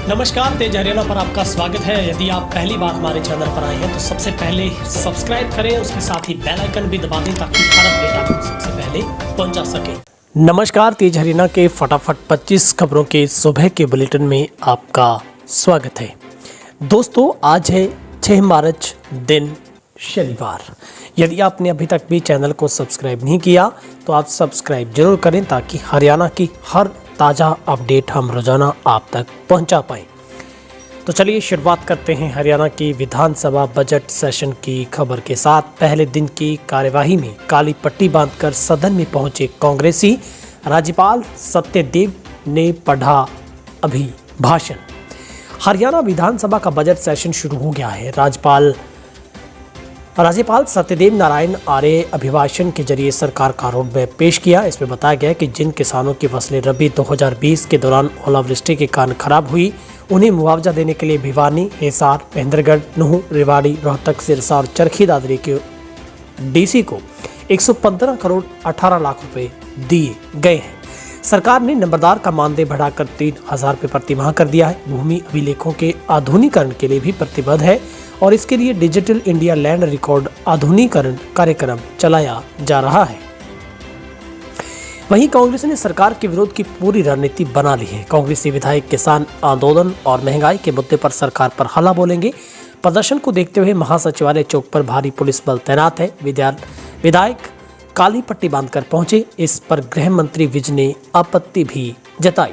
नमस्कार, तेज हरियाणा पर आपका स्वागत है। यदि आप पहली बार हमारे चैनल पर आए हैं तो सबसे पहले सब्सक्राइब करें, उसके साथ ही बेल आइकन भी दबा दें ताकि हर अपडेट आपको सबसे पहले पहुंचा सके। नमस्कार, तेज हरियाणा के फटाफट 25 खबरों के सुबह के बुलेटिन में आपका स्वागत है। दोस्तों, आज है 6 मार्च दिन शनिवार। यदि आपने अभी तक भी चैनल को सब्सक्राइब नहीं किया तो आप सब्सक्राइब जरूर करें ताकि हरियाणा की हर ताज़ा अपडेट हम रोजाना आप तक पहुंचा पाएं। तो चलिए शुरुआत करते हैं हरियाणा की विधानसभा बजट सेशन की खबर के साथ। पहले दिन की कार्यवाही में काली पट्टी बांधकर सदन में पहुंचे कांग्रेसी। राज्यपाल सत्यदेव ने पढ़ा अभिभाषण। हरियाणा विधानसभा का बजट सेशन शुरू हो गया है। राज्यपाल सत्यदेव नारायण आर्य अभिभाषण के जरिए सरकार का रोड मैप पेश किया। इसमें बताया गया कि जिन किसानों की फसलें रबी 2020 के दौरान ओलावृष्टि के कारण खराब हुई, उन्हें मुआवजा देने के लिए भिवानी, हिसार, महेंद्रगढ़, नूंह, रेवाड़ी, रोहतक, सिरसा और चरखी दादरी के डीसी को 115 करोड़ 18 लाख रुपए दिए गए हैं। सरकार ने नंबरदार का मानदेय बढ़ाकर 3,000 रुपये प्रति माह कर दिया है। भूमि अभिलेखों के आधुनिकीकरण के लिए भी प्रतिबद्ध है और इसके लिए डिजिटल इंडिया लैंड रिकॉर्ड आधुनिकीकरण कार्यक्रम चलाया जा रहा है। वहीं कांग्रेस ने सरकार के विरोध की पूरी रणनीति बना ली है। कांग्रेसी विधायक किसान आंदोलन और महंगाई के मुद्दे पर सरकार पर हल्ला बोलेंगे। प्रदर्शन को देखते हुए महासचिवालय चौक पर भारी पुलिस बल तैनात है। विधायक काली पट्टी बांधकर पहुंचे। इस पर गृह मंत्री विज ने आपत्ति भी जताई।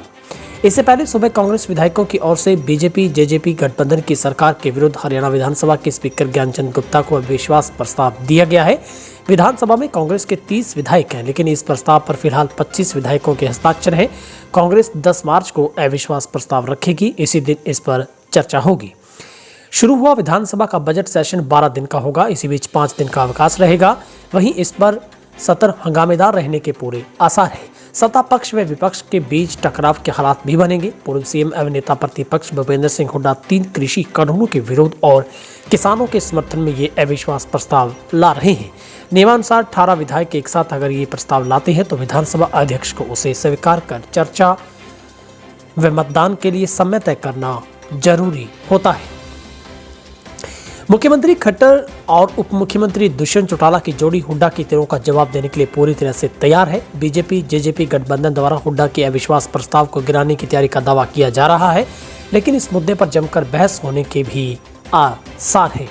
इससे पहले सुबह कांग्रेस विधायकों की ओर से बीजेपी जेजेपी गठबंधन की सरकार के विरुद्ध हरियाणा विधानसभा के स्पीकर ज्ञानचंद गुप्ता को अविश्वास प्रस्ताव दिया गया है। विधानसभा में कांग्रेस के 30 विधायक हैं, लेकिन इस प्रस्ताव पर फिलहाल 25 विधायकों के हस्ताक्षर हैं। कांग्रेस 10 मार्च को अविश्वास प्रस्ताव रखेगी। इसी दिन इस पर चर्चा होगी। शुरू हुआ विधानसभा का बजट सेशन 12 दिन का होगा। इसी बीच 5 दिन का अवकाश रहेगा। वहीं इस पर सत्र हंगामेदार रहने के पूरे आसार है। सत्ता पक्ष व विपक्ष के बीच टकराव के हालात भी बनेंगे। पूर्व सीएम एवं नेता प्रतिपक्ष भूपेंद्र सिंह हुड्डा 3 कृषि कानूनों के विरोध और किसानों के समर्थन में ये अविश्वास प्रस्ताव ला रहे हैं। नियमानुसार 18 विधायक एक साथ अगर ये प्रस्ताव लाते हैं तो विधानसभा अध्यक्ष को उसे स्वीकार कर चर्चा व मतदान के लिए समय तय करना जरूरी होता है। मुख्यमंत्री खट्टर और उप मुख्यमंत्री दुष्यंत चौटाला की जोड़ी हुड्डा की तीरों का जवाब देने के लिए पूरी तरह से तैयार है। बीजेपी जेजेपी गठबंधन द्वारा हुड्डा के अविश्वास प्रस्ताव को गिराने की तैयारी का दावा किया जा रहा है, लेकिन इस मुद्दे पर जमकर बहस होने के भी आसार है।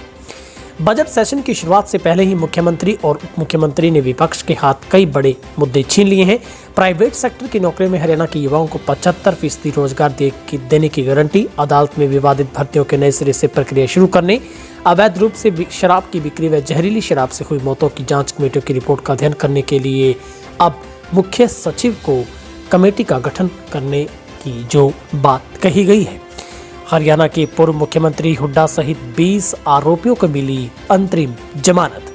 बजट सेशन की शुरुआत से पहले ही मुख्यमंत्री और उप मुख्यमंत्री ने विपक्ष के हाथ कई बड़े मुद्दे छीन लिए हैं। प्राइवेट सेक्टर की नौकरी में हरियाणा के युवाओं को 75% रोजगार देने की गारंटी, अदालत में विवादित भर्तियों के नए सिरे से प्रक्रिया शुरू करने, अवैध रूप से शराब की बिक्री व जहरीली शराब से हुई मौतों की जांच कमेटियों की रिपोर्ट का अध्ययन करने के लिए अब मुख्य सचिव को कमेटी का गठन करने की जो बात कही गई है। हरियाणा के पूर्व मुख्यमंत्री हुड्डा सहित 20 आरोपियों को मिली अंतरिम जमानत।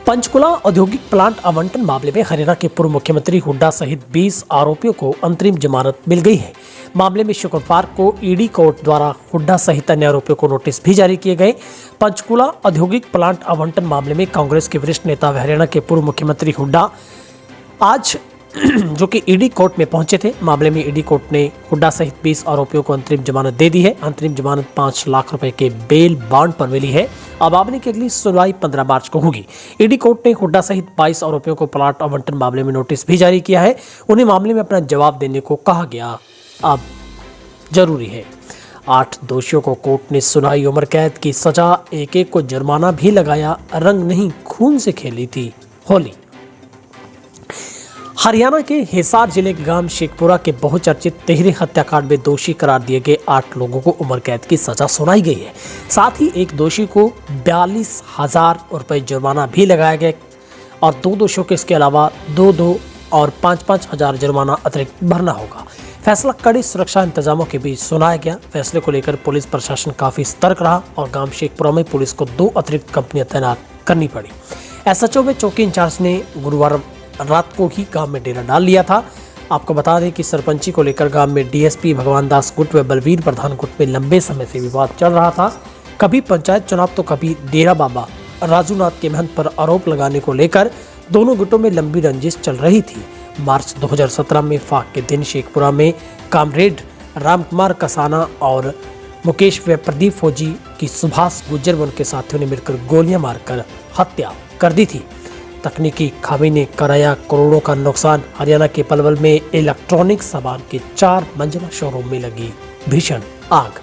पंचकुला औद्योगिक प्लांट आवंटन मामले में हरियाणा के पूर्व मुख्यमंत्री हुड्डा सहित 20 आरोपियों को अंतरिम जमानत मिल गई है। मामले में शुक्रवार को ईडी कोर्ट द्वारा हुड्डा सहित अन्य आरोपियों को नोटिस भी जारी किए गए। पंचकुला औद्योगिक प्लांट आवंटन मामले में कांग्रेस के वरिष्ठ नेता व हरियाणा के पूर्व मुख्यमंत्री हुड्डा आज जो कि ईडी कोर्ट में पहुंचे थे। मामले में ईडी कोर्ट ने हुड्डा सहित 20 आरोपियों को अंतरिम जमानत दे दी है। अंतरिम जमानत 5 लाख रुपए के बेल बॉन्ड पर मिली है। अब मामले की अगली सुनवाई 15 मार्च को होगी। ईडी कोर्ट ने हुड्डा सहित 22 आरोपियों को प्लाट आवंटन मामले में नोटिस भी जारी किया है। उन्हें मामले में अपना जवाब देने को कहा गया अब जरूरी है। 8 दोषियों को कोर्ट ने सुनाई उम्र कैद की सजा, एक को जुर्माना भी लगाया। रंग नहीं खून से खेली थी होली। हरियाणा के हिसार जिले के गांव शेखपुरा के बहुचर्चित तिहरी हत्याकांड में दोषी करार दिए गए 8 लोगों को उम्र कैद की सजा सुनाई गई है। साथ ही एक दोषी को 42,000 रुपए जुर्माना भी लगाया गया और 2 दोषियों के इसके अलावा 2 और 5-5 हजार जुर्माना अतिरिक्त भरना होगा। फैसला कड़ी सुरक्षा इंतजामों के बीच सुनाया गया। फैसले को लेकर पुलिस प्रशासन काफी सतर्क रहा और गांव शेखपुरा में पुलिस को 2 अतिरिक्त कंपनियां तैनात करनी पड़ी। एसएचओ में चौकी इंचार्ज ने गुरुवार रात को ही गांव में डेरा डाल लिया था। आपको बता दें कि सरपंची को लेकर गांव में डीएसपी भगवान दास गुट व बलवीर प्रधान गुट में लंबे समय से विवाद चल रहा था। कभी पंचायत चुनाव तो कभी डेरा बाबा राजूनाथ के महंत पर आरोप लगाने को लेकर दोनों गुटों में लंबी रंजिश चल रही थी। मार्च 2017 में फाक के दिन शेखपुरा में कामरेड रामकुमार कसाना और मुकेश व प्रदीप फौजी की सुभाष गुज्जर व उनके साथियों ने मिलकर गोलियां मारकर हत्या कर दी थी। तकनीकी खामी ने कराया करोड़ों का नुकसान। हरियाणा के पलवल में इलेक्ट्रॉनिक सामान के 4 मंजिला शोरूम में लगी भीषण आग।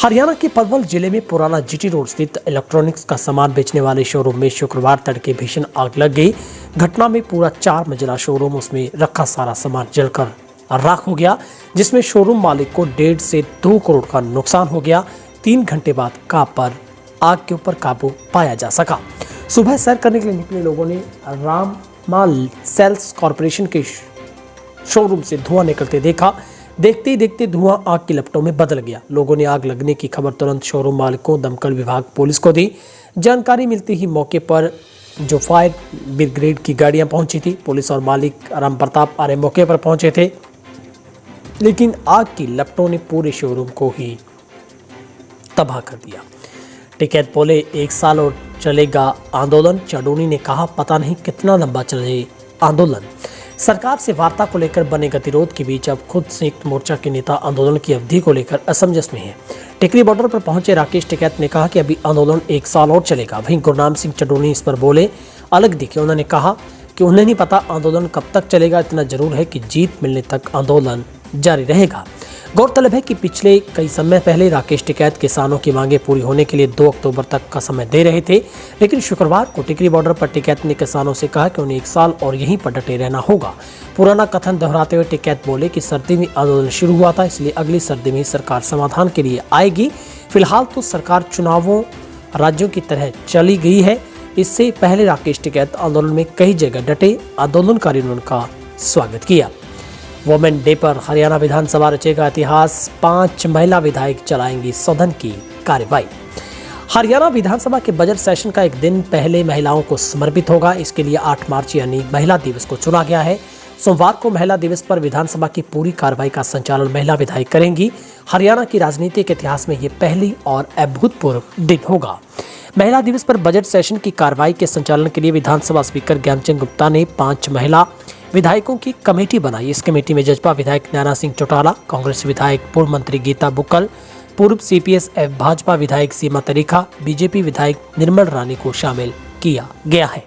हरियाणा के पलवल जिले में पुराना जीटी रोड स्थित इलेक्ट्रॉनिक्स का सामान बेचने वाले शोरूम में शुक्रवार तड़के भीषण आग लग गई। घटना में पूरा 4 मंजिला शोरूम, उसमें रखा सारा सामान जलकर राख हो गया, जिसमें शोरूम मालिक को 1.5 से 2 करोड़ का नुकसान हो गया। 3 घंटे बाद आग के ऊपर काबू पाया जा सका। सुबह सैर करने के लिए निकले लोगों ने राममाल सेल्स कॉर्पोरेशन के शोरूम से धुआं निकलते देखा। देखते ही देखते धुआं आग की लपटों में बदल गया। लोगों ने आग लगने की खबर तुरंत शोरूम मालिकों, दमकल विभाग, पुलिस को दी। जानकारी मिलती ही मौके पर जो फायर ब्रिगेड की गाड़ियां पहुंची थी, पुलिस और मालिक राम प्रताप आर्य मौके पर पहुंचे थे, लेकिन आग की लपटों ने पूरे शोरूम को ही तबाह कर दिया। टिकैत बोले 1 साल और चलेगा आंदोलन। चडोनी ने कहा पता नहीं कितना लंबा चले आंदोलन। सरकार से वार्ता को लेकर बने गतिरोध के बीच अब खुद संयुक्त मोर्चा के नेता आंदोलन की अवधि को लेकर असमंजस में हैं। टिकरी बॉर्डर पर पहुंचे राकेश टिकैत ने कहा कि अभी आंदोलन 1 साल और चलेगा। वहीं गुरनाम सिंह चडोनी इस पर बोले अलग दिखे। उन्होंने कहा कि उन्हें नहीं पता आंदोलन कब तक चलेगा, इतना जरूर है कि जीत मिलने तक आंदोलन जारी रहेगा। गौरतलब है कि पिछले कई समय पहले राकेश टिकैत किसानों की मांगे पूरी होने के लिए 2 अक्टूबर तक का समय दे रहे थे, लेकिन शुक्रवार को टिकरी बॉर्डर पर टिकैत ने किसानों से कहा कि उन्हें 1 साल और यहीं पर डटे रहना होगा। पुराना कथन दोहराते हुए टिकैत बोले कि सर्दी में आंदोलन शुरू हुआ था, इसलिए अगली सर्दी में सरकार समाधान के लिए आएगी। फिलहाल तो सरकार चुनावों राज्यों की तरह चली गई है। इससे पहले राकेश टिकैत आंदोलन में कई जगह डटे। आंदोलनकारियों ने उनका स्वागत किया। वुमेन डे पर हरियाणा विधानसभा रचेगा इतिहास। 5 महिला विधायक चलाएंगी सदन की कार्यवाही। हरियाणा विधानसभा के बजट सेशन का एक दिन पहले महिलाओं को समर्पित होगा। इसके लिए 8 मार्च यानी महिला दिवस को चुना गया है। सोमवार को महिला दिवस पर विधानसभा की पूरी कार्रवाई का संचालन महिला विधायक करेंगी। हरियाणा की राजनीतिक इतिहास में ये पहली और अभूतपूर्व दिन होगा। महिला दिवस पर बजट सेशन की कार्रवाई के संचालन के लिए विधानसभा स्पीकर ज्ञानचंद गुप्ता ने 5 महिला विधायकों की कमेटी बनाई। इस कमेटी में जजपा विधायक नैना सिंह चौटाला, कांग्रेस विधायक पूर्व मंत्री गीता बुक्कल, पूर्व सीपीएस भाजपा विधायक सीमा तरीखा, बीजेपी विधायक निर्मल रानी को शामिल किया गया है।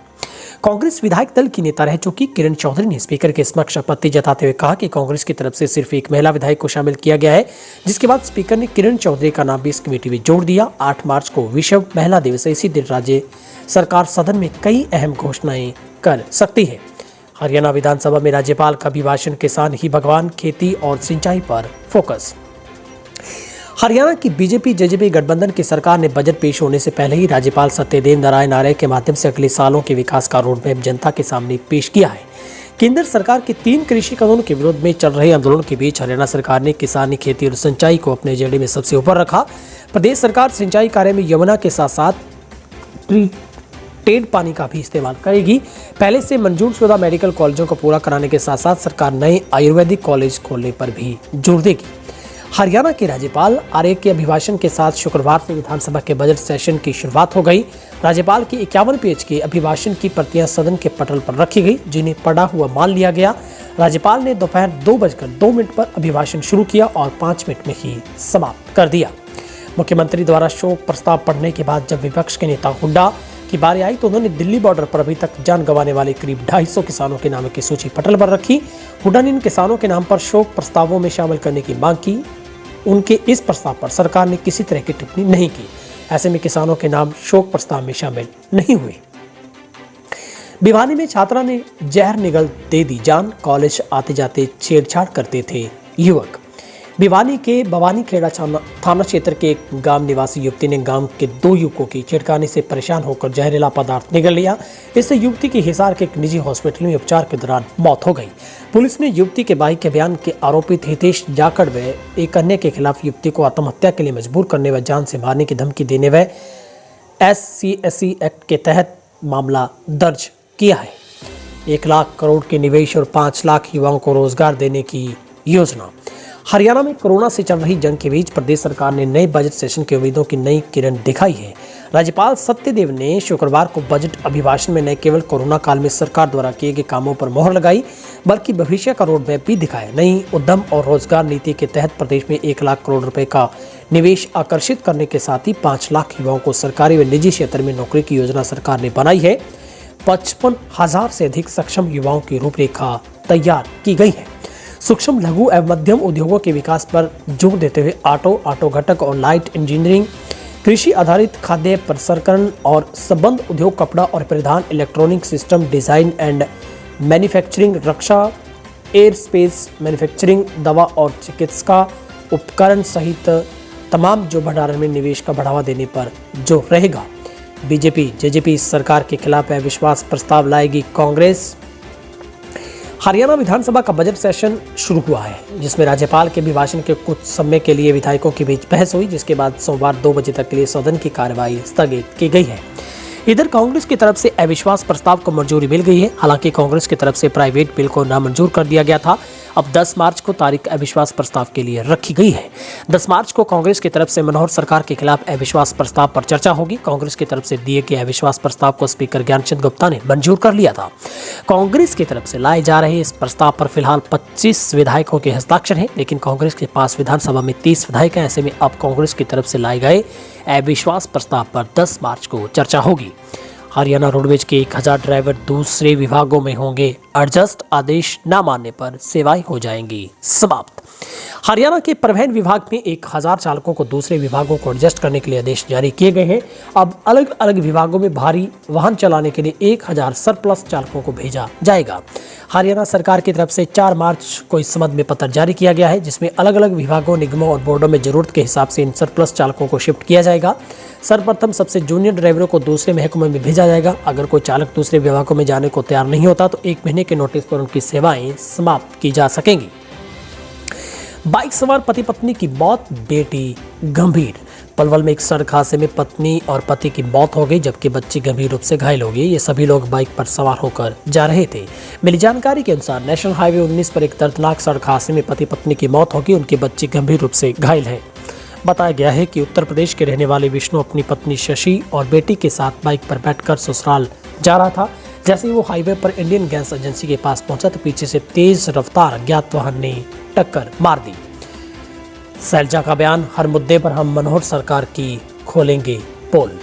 कांग्रेस विधायक दल की नेता रह चुकी किरण चौधरी ने स्पीकर के समक्ष आपत्ति जताते हुए कहा कि कांग्रेस की तरफ से सिर्फ एक महिला विधायक को शामिल किया गया है, जिसके बाद स्पीकर ने किरण चौधरी का नाम भी इस कमेटी में जोड़ दिया। 8 मार्च को विश्व महिला दिवस है। इसी दिन राज्य सरकार सदन में कई अहम घोषणाएं कर सकती है। हरियाणा विधानसभा में राज्यपाल का अभिभाषण किसान ही भगवान, खेती और सिंचाई पर फोकस। हरियाणा की बीजेपी जेजेपी गठबंधन की सरकार ने बजट पेश होने से पहले ही राज्यपाल सत्यदेव नारायण आर्य के माध्यम से अगले सालों के विकास का रोडमैप जनता के सामने पेश किया है। केंद्र सरकार के 3 कृषि कानून के विरोध में चल रहे आंदोलन के बीच हरियाणा सरकार ने किसानी, खेती और सिंचाई को अपने एजेंडे में सबसे ऊपर रखा। प्रदेश सरकार सिंचाई कार्य में यमुना के साथ साथ टेड पानी का भी इस्तेमाल करेगी। पहले से मंजूर शुदा मेडिकल कॉलेजों को पूरा कराने के साथ साथ सरकार नए आयुर्वेदिक कॉलेज खोलने पर भी जोर देगी। हरियाणा के राज्यपाल आर्य के अभिभाषण के साथ शुक्रवार से विधानसभा के बजट सेशन की शुरुआत हो गई। राज्यपाल की 51 पेज के अभिभाषण की प्रतियां सदन के पटल पर रखी गई, जिन्हें पढ़ा हुआ मान लिया गया। राज्यपाल ने दोपहर 2:02 पर अभिभाषण शुरू किया और 5 मिनट में ही समाप्त कर दिया। मुख्यमंत्री द्वारा शोक प्रस्ताव पढ़ने के बाद जब विपक्ष के नेता हुड्डा की बारी आई तो उन्होंने दिल्ली बॉर्डर पर अभी तक जान गंवाने वाले करीब 250 किसानों के नामों की सूची पटल पर रखी। हुड्डा ने इन किसानों के नाम पर शोक प्रस्तावों में शामिल करने की मांग की। उनके इस प्रस्ताव पर सरकार ने किसी तरह की टिप्पणी नहीं की। ऐसे में किसानों के नाम शोक प्रस्ताव में शामिल नहीं हुए। भिवानी में छात्रा ने जहर निगल दे दी जान। कॉलेज आते जाते छेड़छाड़ करते थे युवक। भिवानी के भवानी खेड़ा थाना क्षेत्र के एक गांव निवासी युवती ने गांव के 2 युवकों की छिड़काने से परेशान होकर जहरीला पदार्थ निगल लिया। इससे युवती की हिसार के एक निजी हॉस्पिटल में उपचार के दौरान मौत हो गई। पुलिस ने युवती के भाई के बयान के आरोपित हितेश जाखड़ व एक अन्य के खिलाफ युवती को आत्महत्या के लिए मजबूर करने व जान से मारने की धमकी देने व SC/SC एक्ट के तहत मामला दर्ज किया है। 1 लाख करोड़ के निवेश और 5 लाख युवाओं को रोजगार देने की योजना। हरियाणा में कोरोना से चल रही जंग के बीच प्रदेश सरकार ने नए बजट सेशन की उम्मीदों की नई किरण दिखाई है। राज्यपाल सत्यदेव ने शुक्रवार को बजट अभिभाषण में न केवल कोरोना काल में सरकार द्वारा किए गए कामों पर मोहर लगाई, बल्कि भविष्य का रोड मैप भी दिखाया। नई उद्यम और रोजगार नीति के तहत प्रदेश में 1 लाख करोड़ रुपए का निवेश आकर्षित करने के साथ ही 5 लाख युवाओं को सरकारी व निजी क्षेत्र में नौकरी की योजना सरकार ने बनाई है। 55,000 से अधिक सक्षम युवाओं की रूपरेखा तैयार की गई है। सूक्ष्म, लघु एवं मध्यम उद्योगों के विकास पर जोर देते हुए ऑटो घटक और लाइट इंजीनियरिंग, कृषि आधारित खाद्य प्रसंस्करण और संबंध उद्योग, कपड़ा और परिधान, electronic system design and manufacturing, Raksha, air space manufacturing, दवा और चिकित्सा उपकरण सहित तमाम जो भंडारण में निवेश का बढ़ावा देने पर जोर रहेगा। बीजेपी जेजेपी सरकार के खिलाफ अविश्वास प्रस्ताव लाएगी कांग्रेस। हरियाणा विधानसभा का बजट सेशन शुरू हुआ है, जिसमें राज्यपाल के अभिभाषण के कुछ समय के लिए विधायकों के बीच बहस हुई, जिसके बाद सोमवार 2 बजे तक के लिए सदन की कार्यवाही स्थगित की गई है। इधर कांग्रेस की तरफ से अविश्वास प्रस्ताव को मंजूरी मिल गई है। हालांकि कांग्रेस की तरफ से प्राइवेट बिल को नामंजूर कर दिया गया था। अब 10 मार्च को तारीख अविश्वास प्रस्ताव के लिए रखी गई है। 10 मार्च को कांग्रेस की तरफ से मनोहर सरकार के खिलाफ अविश्वास प्रस्ताव पर चर्चा होगी। कांग्रेस की तरफ से दिए गए अविश्वास प्रस्ताव को स्पीकर ज्ञानचंद गुप्ता ने मंजूर कर लिया था। कांग्रेस की तरफ से लाए जा रहे इस प्रस्ताव पर फिलहाल 25 विधायकों के हस्ताक्षर हैं, लेकिन कांग्रेस के पास विधानसभा में 30 विधायक हैं। ऐसे में अब कांग्रेस की तरफ से लाए गए अविश्वास प्रस्ताव पर 10 मार्च को चर्चा होगी। हरियाणा रोडवेज के 1000 ड्राइवर दूसरे विभागों में होंगे एडजस्ट, आदेश न मानने पर सेवाएं हो जाएंगी समाप्त। हरियाणा के परिवहन विभाग में 1000 चालकों को दूसरे विभागों को एडजस्ट करने के लिए आदेश जारी किए गए हैं। अब अलग अलग विभागों में भारी वाहन चलाने के लिए 1000 सरप्लस चालकों को भेजा जाएगा। हरियाणा सरकार की तरफ से 4 मार्च को इस संबंध में पत्र जारी किया गया है, जिसमें अलग अलग विभागों, निगमों और बोर्डों में जरूरत के हिसाब से इन सरप्लस चालकों को शिफ्ट किया जाएगा। सर्वप्रथम सबसे जूनियर ड्राइवरों को दूसरे महकमे में भेजा जाएगा। अगर कोई चालक दूसरे विभागों में जाने को तैयार नहीं होता तो 1 महीने के नोटिस पर उनकी सेवाएं समाप्त की जा सकेंगी। बाइक सवार पति पत्नी की मौत, बेटी गंभीर। पलवल में एक सड़क हादसे में पत्नी और पति की मौत हो गई, जबकि बच्ची गंभीर रूप से घायल हो गई। ये सभी लोग बाइक पर सवार होकर जा रहे थे। मिली जानकारी के अनुसार नेशनल हाईवे 19 पर एक दर्दनाक सड़क हादसे में पति पत्नी की मौत होगी। उनकी बच्ची गंभीर रूप से घायल है। बताया गया है कि उत्तर प्रदेश के रहने वाले विष्णु अपनी पत्नी शशि और बेटी के साथ बाइक पर बैठकर ससुराल जा रहा था। जैसे ही वो हाईवे पर इंडियन गैस एजेंसी के पास पहुंचा तो पीछे से तेज रफ्तार अज्ञात वाहन ने टक्कर मार दी। सैलजा का बयान, हर मुद्दे पर हम मनोहर सरकार की खोलेंगे पोल।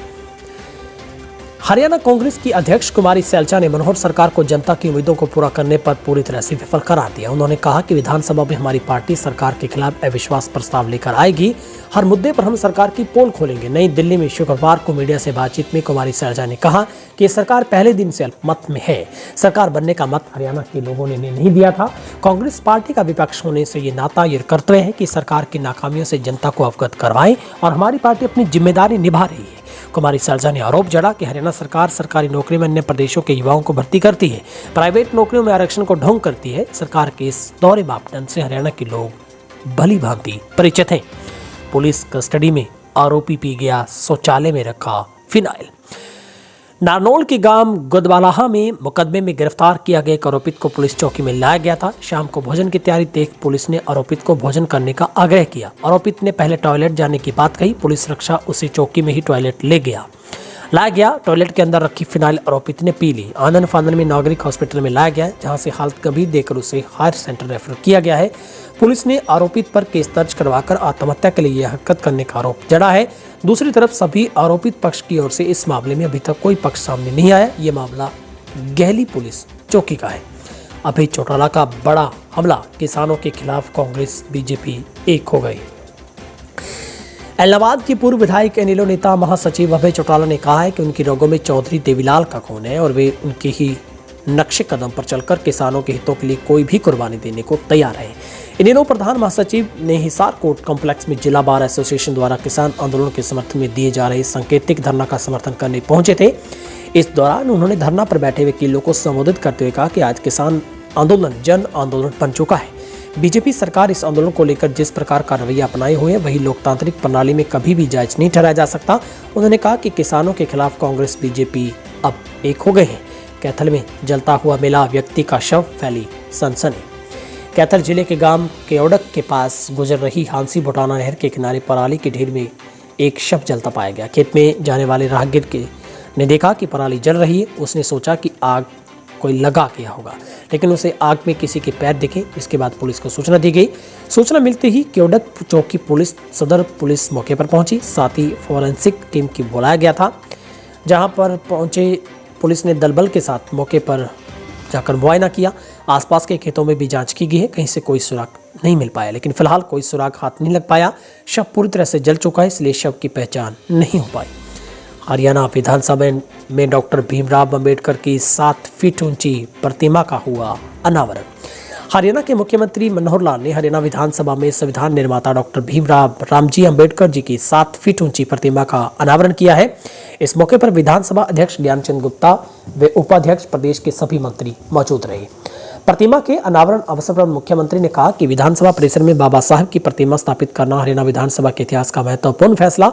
हरियाणा कांग्रेस की अध्यक्ष कुमारी सैलजा ने मनोहर सरकार को जनता की उम्मीदों को पूरा करने पर पूरी तरह से विफल करार दिया। उन्होंने कहा कि विधानसभा में हमारी पार्टी सरकार के खिलाफ अविश्वास प्रस्ताव लेकर आएगी। हर मुद्दे पर हम सरकार की पोल खोलेंगे। नई दिल्ली में शुक्रवार को मीडिया से बातचीत में कुमारी सैलजा ने कहा कि सरकार पहले दिन से अल्पमत में है। सरकार बनने का मत हरियाणा के लोगों ने नहीं दिया था। कांग्रेस पार्टी का विपक्ष होने से ये नाता, ये कर्तव्य है कि सरकार की नाकामियों से जनता को अवगत करवाएं और हमारी पार्टी अपनी जिम्मेदारी निभा रही है। कुमारी सैलजा ने आरोप जड़ा कि हरियाणा सरकार सरकारी नौकरी में अन्य प्रदेशों के युवाओं को भर्ती करती है, प्राइवेट नौकरियों में आरक्षण को ढोंग करती है। सरकार के इस दोहरे मापदंड से हरियाणा के लोग भली भांति परिचित हैं। पुलिस कस्टडी में आरोपी पी गया शौचालय में रखा फिनाइल। नारनौल के गांव गुदवालाहा में मुकदमे में गिरफ्तार किया गया एक आरोपित को पुलिस चौकी में लाया गया था। शाम को भोजन की तैयारी देख पुलिस ने आरोपित को भोजन करने का आग्रह किया। आरोपित ने पहले टॉयलेट जाने की बात कही। पुलिस रक्षा उसी चौकी में ही टॉयलेट लाया गया। टॉयलेट के अंदर रखी फिनाइल आरोपित ने पी ली। आनंद फानन में नागरिक हॉस्पिटल में लाया गया, जहां से हालत गंभीर देखकर उसे हायर सेंटर रेफर किया गया है। पुलिस ने आरोपित पर केस दर्ज करवाकर आत्महत्या के लिए यह हरकत करने का आरोप जड़ा है। दूसरी तरफ सभी आरोपित पक्ष की ओर से इस मामले में अभी तक कोई पक्ष सामने नहीं आया। ये मामला गहली पुलिस चौकी का है। अभय चौटाला का बड़ा हमला, किसानों के खिलाफ कांग्रेस बीजेपी एक हो गई। इलाहाबाद के पूर्व विधायक एनएलओ नेता महासचिव अभय चौटाला ने कहा है कि उनकी रगों में चौधरी देवीलाल का खून है और वे उनके ही नक्शे कदम पर चलकर किसानों के हितों के लिए कोई भी कुर्बानी देने को तैयार है। इनेलो प्रधान महासचिव ने हिसार कोर्ट कॉम्प्लेक्स में जिला बार एसोसिएशन द्वारा किसान आंदोलन के समर्थन में दिए जा रहे सांकेतिक धरना का समर्थन करने पहुंचे थे। इस दौरान उन्होंने धरना पर बैठे वकीलों को संबोधित करते हुए कहा कि आज किसान आंदोलन जन आंदोलन बन चुका है। बीजेपी सरकार इस आंदोलन को लेकर जिस प्रकार का रवैया अपनाए हुए है वही लोकतांत्रिक प्रणाली में कभी भी जायज नहीं ठहराया जा सकता। उन्होंने कहा कि किसानों के खिलाफ कांग्रेस बीजेपी अब एक हो गए हैं। कैथल में जलता हुआ मिला व्यक्ति का शव, फैली सनसनी। कैथल जिले के गांव केओडक के पास गुजर रही हांसी भुटाना नहर के किनारे पराली के ढेर में एक शव जलता पाया गया। खेत में जाने वाले राहगीर ने देखा कि पराली जल रही है। उसने सोचा कि आग कोई लगा गया होगा, लेकिन उसे आग में किसी के पैर दिखे। इसके बाद पुलिस को सूचना दी गई। सूचना मिलते ही क्योडक चौकी पुलिस सदर पुलिस मौके पर पहुंची। साथ ही फॉरेंसिक टीम की बुलाया गया था। जहां पर पहुंचे पुलिस ने दलबल के साथ मौके पर जाकर मुआयना किया। आसपास के खेतों में भी जांच की गई है, कहीं से कोई सुराग नहीं मिल पाया, लेकिन फिलहाल कोई सुराग हाथ नहीं लग पाया। शव पूरी तरह से जल चुका है, इसलिए शव की पहचान नहीं हो पाई। हरियाणा विधानसभा में डॉक्टर भीमराव अंबेडकर की 7 फीट ऊंची प्रतिमा का हुआ अनावरण। हरियाणा के मुख्यमंत्री मनोहर लाल ने हरियाणा विधानसभा में संविधान निर्माता डॉक्टर भीमराव रामजी अंबेडकर जी की 7 फीट ऊंची प्रतिमा का अनावरण किया है। इस मौके पर विधानसभा अध्यक्ष ज्ञानचंद गुप्ता व उपाध्यक्ष प्रदेश के सभी मंत्री मौजूद रहे। प्रतिमा के अनावरण अवसर पर मुख्यमंत्री ने कहा कि विधानसभा परिसर में बाबा साहब की प्रतिमा स्थापित करना हरियाणा विधानसभा के इतिहास का महत्वपूर्ण फैसला।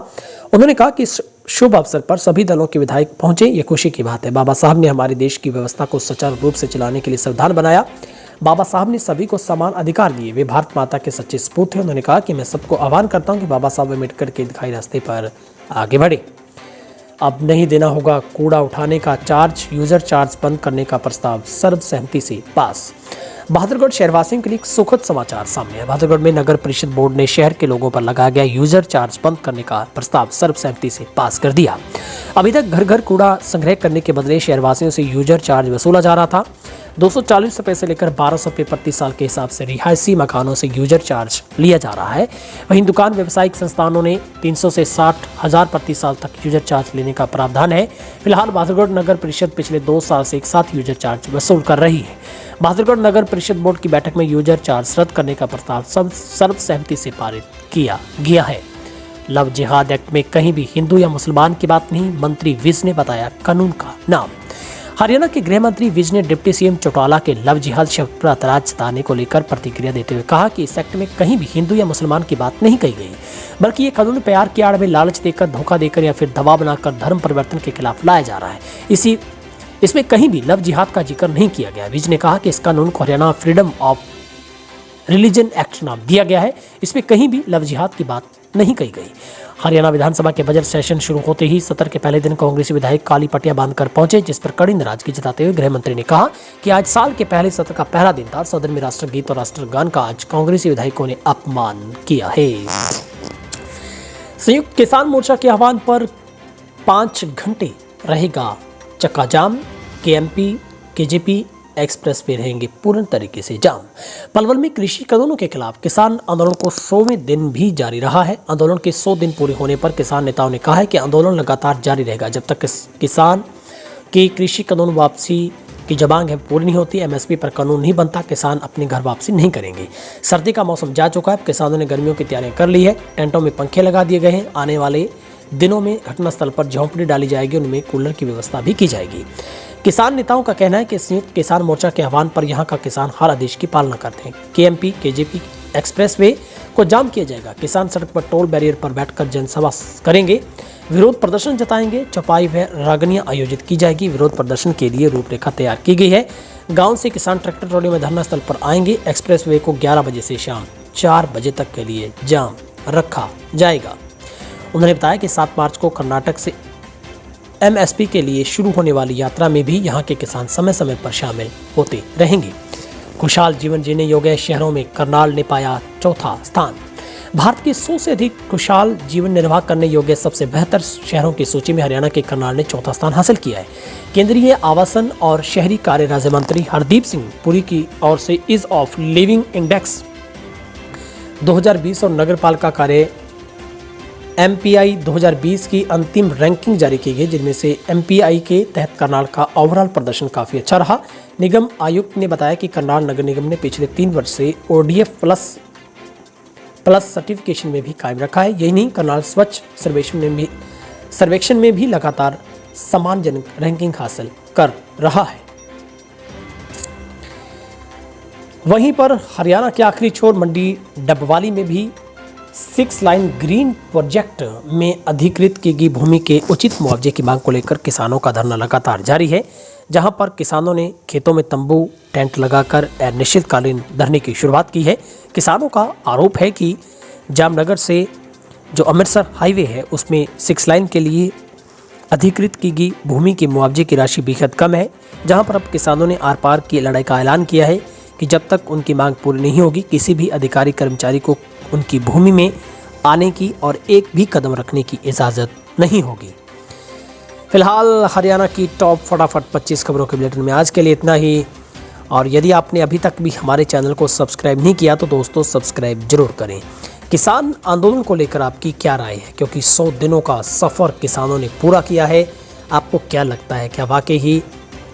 उन्होंने कहा कि इस शुभ अवसर पर सभी दलों के विधायक पहुंचे, ये खुशी की बात है। बाबा साहब ने हमारे देश की व्यवस्था को सुचारू रूप से चलाने के लिए संविधान बनाया। बाबा साहब ने सभी को समान अधिकार दिए। वे भारत माता के सच्चे सपूत थे। उन्होंने कहा कि मैं सबको आह्वान करता हूं कि बाबा साहब अम्बेडकर के दिखाए रास्ते पर आगे बढ़े। अब नहीं देना होगा कूड़ा उठाने का चार्ज, यूजर चार्ज बंद करने का प्रस्ताव सर्वसहमति से पास। बहादुरगढ़ शहरवासियों के लिए एक सुखद समाचार सामने है। बहादुरगढ़ में नगर परिषद बोर्ड ने शहर के लोगों पर लगाया गया यूजर चार्ज बंद करने का प्रस्ताव सर्वसहमति से पास कर दिया। अभी तक घर घर कूड़ा संग्रह करने के बदले शहरवासियों से यूजर चार्ज वसूला जा रहा था। 240 रुपए से लेकर 1200 रुपए प्रति साल के हिसाब से रिहायशी मकानों से यूजर चार्ज लिया जा रहा है। वहीं दुकान व्यवसायिक संस्थानों ने 300 से 60,000 प्रति साल तक यूजर चार्ज लेने का प्रावधान है। फिलहाल बहादुरगढ़ नगर परिषद पिछले 2 साल से एक साथ यूजर चार्ज वसूल कर रही है। बहादुरगढ़ नगर परिषद बोर्ड की बैठक में यूजर चार्ज रद्द करने का प्रस्ताव सर्वसहमति से पारित किया गया है। लव जिहाद एक्ट में कहीं भी हिंदू या मुसलमान की बात नहीं, मंत्री विज ने बताया कानून का नाम। हरियाणा के गृह मंत्री विज ने डिप्टी सीएम चौटाला के लव जिहाद शब्द पर ऐतराज जताने को लेकर प्रतिक्रिया देते हुए कहा कि इस एक्ट में कहीं भी हिंदू या मुसलमान की बात नहीं कही गई, बल्कि ये कानून प्यार की आड़ में लालच देकर, धोखा देकर या फिर दबाव बनाकर धर्म परिवर्तन के खिलाफ लाया जा रहा है। इसमें कहीं भी लव जिहाद का जिक्र नहीं किया गया। विज ने कहा कि इस कानून को Haryana freedom of religion act नाम दिया गया है। इसमें कहीं भी लव जिहाद की बात नहीं कही गई। हरियाणा विधानसभा के बजट सेशन शुरू होते ही सत्र के पहले दिन कांग्रेसी विधायक काली पटिया बांधकर पहुंचे, जिस पर कड़ी नाराजगी जताते हुए गृह मंत्री ने कहा कि आज साल के पहले सत्र का पहला दिन था। सदन में राष्ट्रगीत और राष्ट्रगान का आज कांग्रेसी विधायकों ने अपमान किया है। संयुक्त किसान मोर्चा के आह्वान पर 5 घंटे रहेगा चक्का जाम। केएमपी केजेपी एक्सप्रेस वे रहेंगे पूर्ण तरीके से जाम। पलवल में कृषि कानूनों के खिलाफ किसान आंदोलन को 100वें दिन भी जारी रहा है। आंदोलन के 100 दिन पूरे होने पर किसान नेताओं ने कहा है कि आंदोलन लगातार जारी रहेगा जब तक किसान की कृषि कानून वापसी की जो मांग है पूरी नहीं होती। एमएसपी पर कानून नहीं बनता, किसान अपने घर वापसी नहीं करेंगे। सर्दी का मौसम जा चुका है, किसानों ने गर्मियों की तैयारियां कर ली है। टेंटों में पंखे लगा दिए गए हैं। आने वाले दिनों में घटनास्थल पर झोंपड़ी डाली जाएगी, उनमें कूलर की व्यवस्था भी की जाएगी। किसान नेताओं का कहना है कि संयुक्त किसान मोर्चा के आह्वान पर यहां का किसान हर आदेश की पालना करते हैं। केएमपी केजेपी एक्सप्रेसवे को जाम किया जाएगा। किसान सड़क पर टोल बैरियर पर बैठकर जनसभा करेंगे, विरोध प्रदर्शन जताएंगे। चौपाई व रागनियां आयोजित की जाएगी। विरोध प्रदर्शन के लिए रूपरेखा तैयार की गई है। गाँव से किसान ट्रैक्टर ट्रॉली में धरना स्थल पर आएंगे। एक्सप्रेसवे को 11 बजे से शाम 4 बजे तक के लिए जाम रखा जाएगा। उन्होंने बताया कि 7 मार्च को कर्नाटक से एमएसपी के लिए शुरू होने वाली यात्रा में भी यहां के किसान समय समय पर शामिल होते रहेंगे। खुशहाल जीवन जीने योग्य शहरों में करनाल ने पाया 4था स्थान। भारत के 100 से अधिक खुशहाल जीवन निर्वाह करने योग्य सबसे बेहतर शहरों की सूची में हरियाणा के करनाल ने 4था स्थान हासिल किया है। केंद्रीय आवासन और शहरी कार्य राज्य मंत्री हरदीप सिंह पुरी की ओर से ईज ऑफ लिविंग इंडेक्स 2020 और नगर पालिका कार्य MPI 2020 की अंतिम रैंकिंग जारी की गई, जिनमें से MPI के तहत करनाल का ओवरऑल प्रदर्शन काफी अच्छा रहा। निगम आयुक्त ने बताया कि करनाल नगर निगम ने पिछले 3 वर्ष से ODF प्लस सर्टिफिकेशन में भी कायम रखा है। यही नहीं, करनाल स्वच्छ सर्वेक्षण में भी लगातार सम्मानजनक रैंकिंग हासिल कर रहा है। वहीं पर हरियाणा के आखिरी छोर मंडी डबवाली में भी 6 लाइन ग्रीन प्रोजेक्ट में अधिकृत की गई भूमि के उचित मुआवजे की मांग को लेकर किसानों का धरना लगातार जारी है, जहां पर किसानों ने खेतों में तंबू टेंट लगाकर अनिश्चितकालीन धरने की शुरुआत की है। किसानों का आरोप है कि जामनगर से जो अमृतसर हाईवे है उसमें 6 लाइन के लिए अधिकृत की गई भूमि के मुआवजे की राशि बेहद कम है, जहां पर अब किसानों ने आर पार की लड़ाई का ऐलान किया है कि जब तक उनकी मांग पूरी नहीं होगी किसी भी अधिकारी कर्मचारी को उनकी भूमि में आने की और एक भी कदम रखने की इजाज़त नहीं होगी। फिलहाल हरियाणा की टॉप फटाफट 25 खबरों के बुलेटिन में आज के लिए इतना ही, और यदि आपने अभी तक भी हमारे चैनल को सब्सक्राइब नहीं किया तो दोस्तों सब्सक्राइब जरूर करें। किसान आंदोलन को लेकर आपकी क्या राय है, क्योंकि 100 दिनों का सफ़र किसानों ने पूरा किया है। आपको क्या लगता है, क्या वाकई ही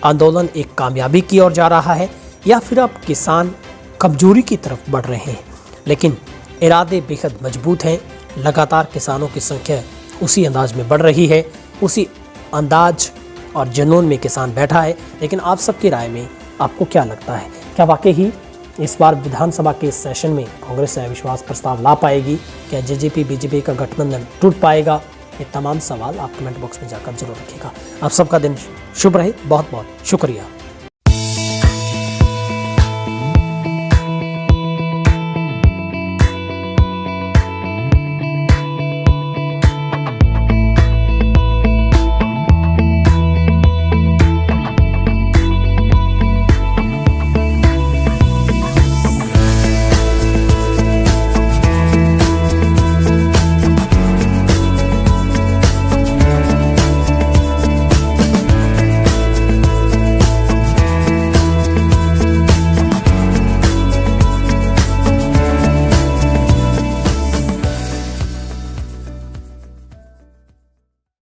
आंदोलन एक कामयाबी की ओर जा रहा है या फिर अब किसान कमजोरी की तरफ बढ़ रहे हैं? लेकिन इरादे बेहद मजबूत हैं। लगातार किसानों की संख्या उसी अंदाज में बढ़ रही है, उसी अंदाज और जुनून में किसान बैठा है। लेकिन आप सबकी राय में आपको क्या लगता है, क्या वाकई ही इस बार विधानसभा के इस सेशन में कांग्रेस अविश्वास प्रस्ताव ला पाएगी? क्या जेजेपी बीजेपी का गठबंधन टूट पाएगा? ये तमाम सवाल आप कमेंट बॉक्स में जाकर जरूर रखिएगा। आप सबका दिन शुभ रहे। बहुत बहुत शुक्रिया।